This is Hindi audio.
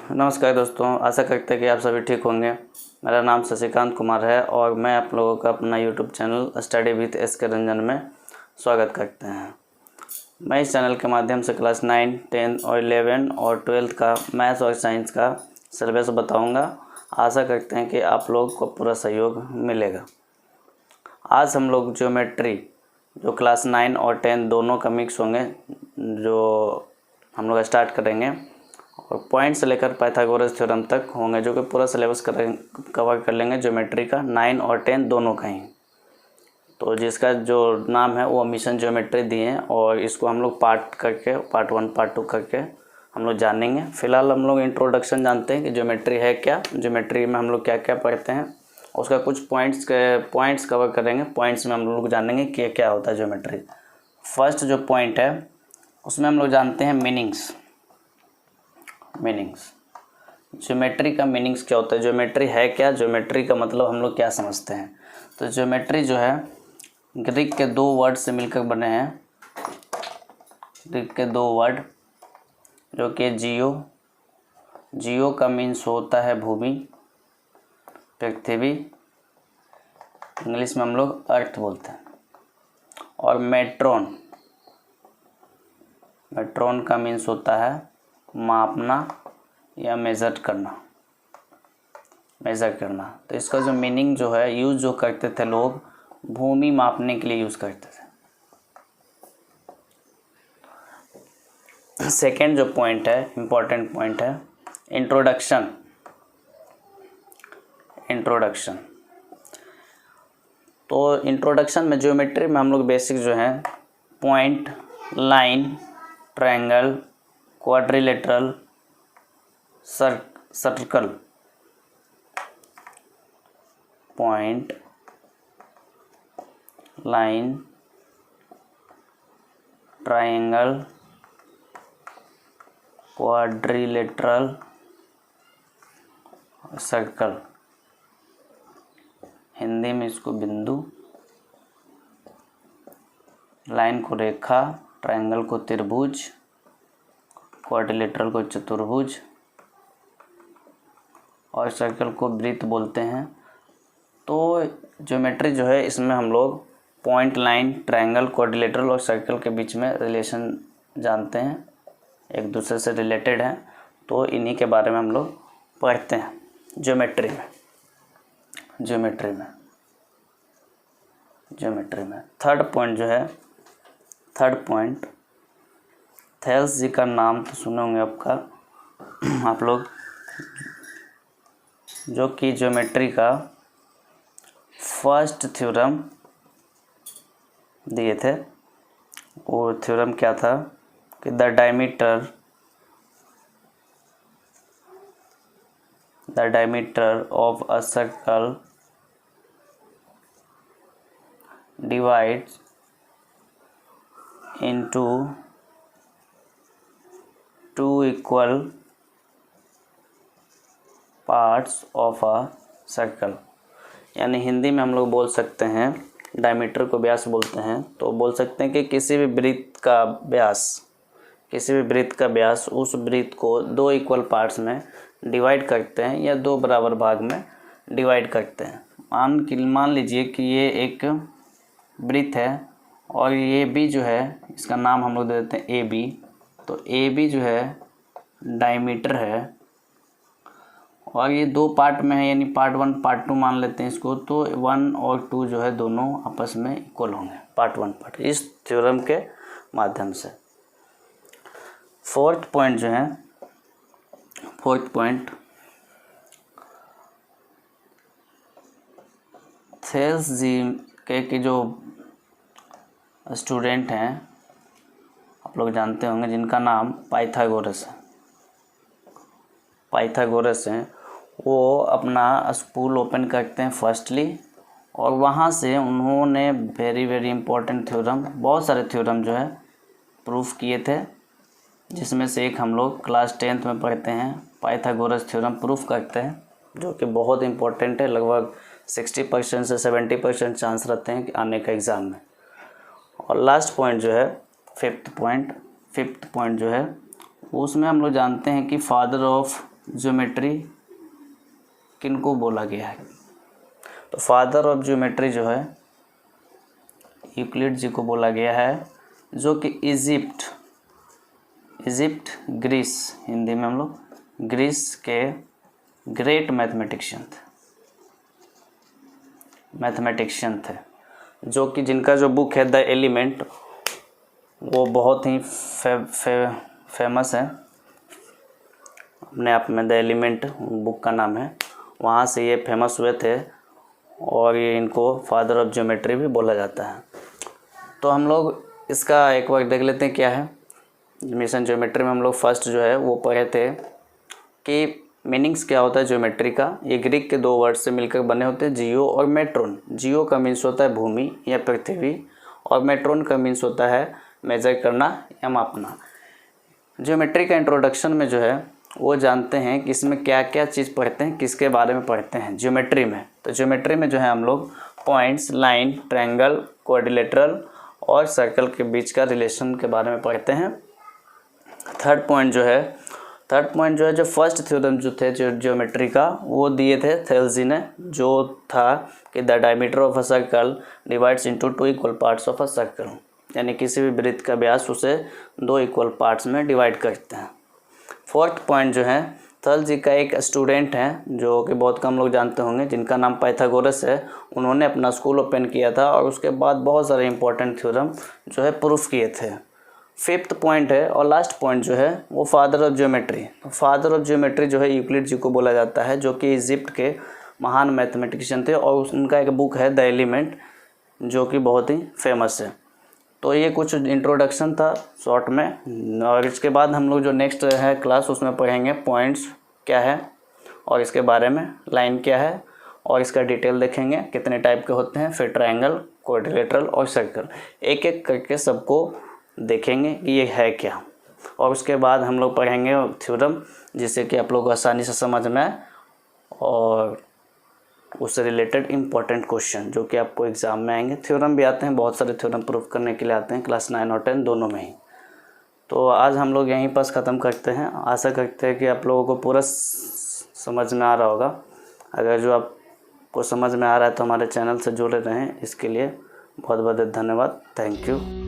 नमस्कार दोस्तों, आशा करते हैं कि आप सभी ठीक होंगे। मेरा नाम शशिकांत कुमार है और मैं आप लोगों का अपना YouTube channel study with S के रंजन में स्वागत करते हैं। मैं इस चैनल के माध्यम से क्लास 9, 10 और 11 और 12 का मैथ्स और साइंस का सिलेबस बताऊंगा। आशा करते हैं कि आप लोगों को पूरा सहयोग मिलेगा। आज हम लोग ज्योमेट्री जो क्लास 9 और 10 दोनों का मिक्स होंगे जो हम लोग स्टार्ट करेंगे और पॉइंट से लेकर पाइथागोरस थ्योरम तक होंगे, जो कि पूरा सिलेबस कवर कर लेंगे ज्योमेट्री का 9 और 10 दोनों का ही। तो जिसका जो नाम है वो मिशन ज्योमेट्री दिए हैं और इसको हम लोग पार्ट 1 पार्ट 2 करके हम लोग जानेंगे। फिलहाल हम लोग इंट्रोडक्शन जानते हैं कि ज्योमेट्री है क्या, ज्योमेट्री में हम लोग क्या क्या पढ़ते हैं, उसका कुछ पॉइंट्स कवर करेंगे। पॉइंट्स में हम लोग जानेंगे कि क्या होता है ज्योमेट्री। फर्स्ट जो पॉइंट है उसमें हम लोग जानते हैं मीनिंग्स। ज्योमेट्री का मीनिंग्स क्या होता है, ज्योमेट्री है क्या, ज्योमेट्री का मतलब हम लोग क्या समझते हैं। तो ज्योमेट्री जो है ग्रीक के 2 वर्ड से मिलकर बने हैं। ग्रीक के 2 वर्ड जो कि जियो का मीन्स होता है भूमि, पृथ्वी, इंग्लिश में हम लोग अर्थ बोलते हैं। और मेट्रोन का मीन्स होता है मापना या मेज़र करना। तो इसका जो मीनिंग जो है, यूज़ जो करते थे लोग भूमि मापने के लिए यूज़ करते थे। सेकेंड जो पॉइंट है, इम्पोर्टेंट पॉइंट है, इंट्रोडक्शन। तो इंट्रोडक्शन में ज्योमेट्री में हम लोग बेसिक जो है point, line, triangle, quadrilateral, circle, point, line, triangle, quadrilateral, circle, Hindi में इसको बिंदु, लाइन को रेखा, ट्रायंगल को त्रिभुज, क्वाड्रिलेटरल को चतुर्भुज और सर्कल को वृत्त बोलते हैं। तो ज्योमेट्री जो है इसमें हम लोग पॉइंट, लाइन, ट्रायंगल, क्वाड्रिलेटरल और सर्कल के बीच में रिलेशन जानते हैं, एक दूसरे से रिलेटेड हैं। तो इन्हीं के बारे में हम लोग पढ़ते हैं ज्योमेट्री में। थर्ड पॉइंट थेल्स जी का नाम तो सुने होंगे आप लोग, जो कि ज्योमेट्री का फर्स्ट थ्योरम दिए थे। वो थ्योरम क्या था कि the diameter of a circle divides into 2 equal parts of a circle. यानी हिंदी में हम लोग बोल सकते हैं, डायमीटर को व्यास बोलते हैं, तो बोल सकते हैं कि किसी भी वृत्त का व्यास उस वृत्त को 2 इक्वल पार्ट्स में डिवाइड करते हैं या 2 बराबर भाग में डिवाइड करते हैं। मान लीजिए कि ये एक वृत्त है और ये भी जो है इसका नाम हम लोग दे देते हैं ए बी। तो ए बी जो है डायमीटर है और ये 2 पार्ट में है, यानी पार्ट 1 पार्ट 2 मान लेते हैं इसको। तो 1 और 2 जो है दोनों आपस में इक्वल होंगे, पार्ट 1 इस थ्योरम के माध्यम से। फोर्थ पॉइंट थेल्स जी के जो स्टूडेंट हैं आप लोग जानते होंगे, जिनका नाम पाइथागोरस हैं, वो अपना स्कूल ओपन करते हैं फर्स्टली, और वहाँ से उन्होंने वेरी इंपॉर्टेंट थ्योरम, बहुत सारे थ्योरम जो है प्रूफ किए थे, जिसमें से एक हम लोग क्लास 10th में पढ़ते हैं। पाइथागोरस थ्योरम प्रूफ करते हैं, जो कि बहुत इंपॉर्टेंट है। लगभग 60% से 70% चांस रहते हैं कि आने का एग्ज़ाम में। और लास्ट पॉइंट जो है फिफ्थ पॉइंट जो है उसमें हम लोग जानते हैं कि फादर ऑफ ज्योमेट्री किनको बोला गया है? तो फादर ऑफ ज्योमेट्री जो है यूक्लिड जी को बोला गया है, जो कि इजिप्ट ग्रीस, हिंदी में हम लोग ग्रीस के ग्रेट मैथमेटिशियन थे, जो कि जिनका जो बुक है द एलिमेंट वो बहुत ही फेमस है अपने आप में। द एलिमेंट बुक का नाम है, वहाँ से ये फेमस हुए थे और ये इनको फादर ऑफ ज्योमेट्री भी बोला जाता है। तो हम लोग इसका एक बार देख लेते हैं क्या है। मिशन ज्योमेट्री में हम लोग फर्स्ट जो है वो पढ़े थे कि मीनिंग्स क्या होता है ज्योमेट्री का। ये ग्रीक के 2 वर्ड से मिलकर बने होते हैं, जियो और मेट्रोन। जियो का मीन्स होता है भूमि या पृथ्वी, और मेट्रोन का मीन्स होता है मेजर करना या मापना। ज्योमेट्री का इंट्रोडक्शन में जो है वो जानते हैं कि इसमें क्या क्या चीज़ पढ़ते हैं, किसके बारे में पढ़ते हैं ज्योमेट्री में। तो ज्योमेट्री में जो है हम लोग पॉइंट्स, लाइन, ट्रायंगल, क्वाड्रिलेटरल और सर्कल के बीच का रिलेशन के बारे में पढ़ते हैं। थर्ड पॉइंट जो है जो फर्स्ट थ्योरम जो थे ज्योमेट्री का वो दिए थे थेल्जी ने, जो था कि the diameter of a circle divides into 2 equal parts of a circle, यानी किसी भी वृत्त का व्यास उसे 2 इक्वल पार्ट्स में डिवाइड करते हैं। फोर्थ पॉइंट जो है थेल्जी का एक स्टूडेंट हैं जो कि बहुत कम लोग जानते होंगे, जिनका नाम पाइथागोरस है। उन्होंने अपना स्कूल ओपन किया था और उसके बाद बहुत सारे इंपॉर्टेंट थ्योरम जो है प्रूफ किए थे। फिफ्थ पॉइंट है और लास्ट पॉइंट जो है वो father of geometry. Father of geometry जो है यूक्लिड जी को बोला जाता है, जो कि इजिप्ट के महान मैथमेटिशियन थे और उनका एक बुक है द एलिमेंट, जो कि बहुत ही फेमस है। तो ये कुछ इंट्रोडक्शन था शॉर्ट में, और इसके बाद हम लोग जो नेक्स्ट है क्लास उसमें पढ़ेंगे पॉइंट्स क्या है और इसके बारे में, लाइन क्या है और इसका डिटेल देखेंगे कितने टाइप के होते हैं, फिर ट्रायंगल, क्वाड्रिलेटरल और सर्कल, एक एक करके सबको देखेंगे कि ये है क्या। और उसके बाद हम लोग पढ़ेंगे थ्योरम, जिससे कि आप लोग को आसानी से समझ में आए और उससे रिलेटेड इंपॉर्टेंट क्वेश्चन जो कि आपको एग्ज़ाम में आएंगे। थ्योरम भी आते हैं, बहुत सारे थ्योरम प्रूफ करने के लिए आते हैं क्लास 9 और 10 दोनों में ही। तो आज हम लोग यहीं पर ख़त्म करते हैं। आशा करते हैं कि आप लोगों को पूरा समझ में आ रहा होगा। अगर जो आपको समझ में आ रहा है तो हमारे चैनल से जुड़े रहें। इसके लिए बहुत बहुत धन्यवाद। Thank you.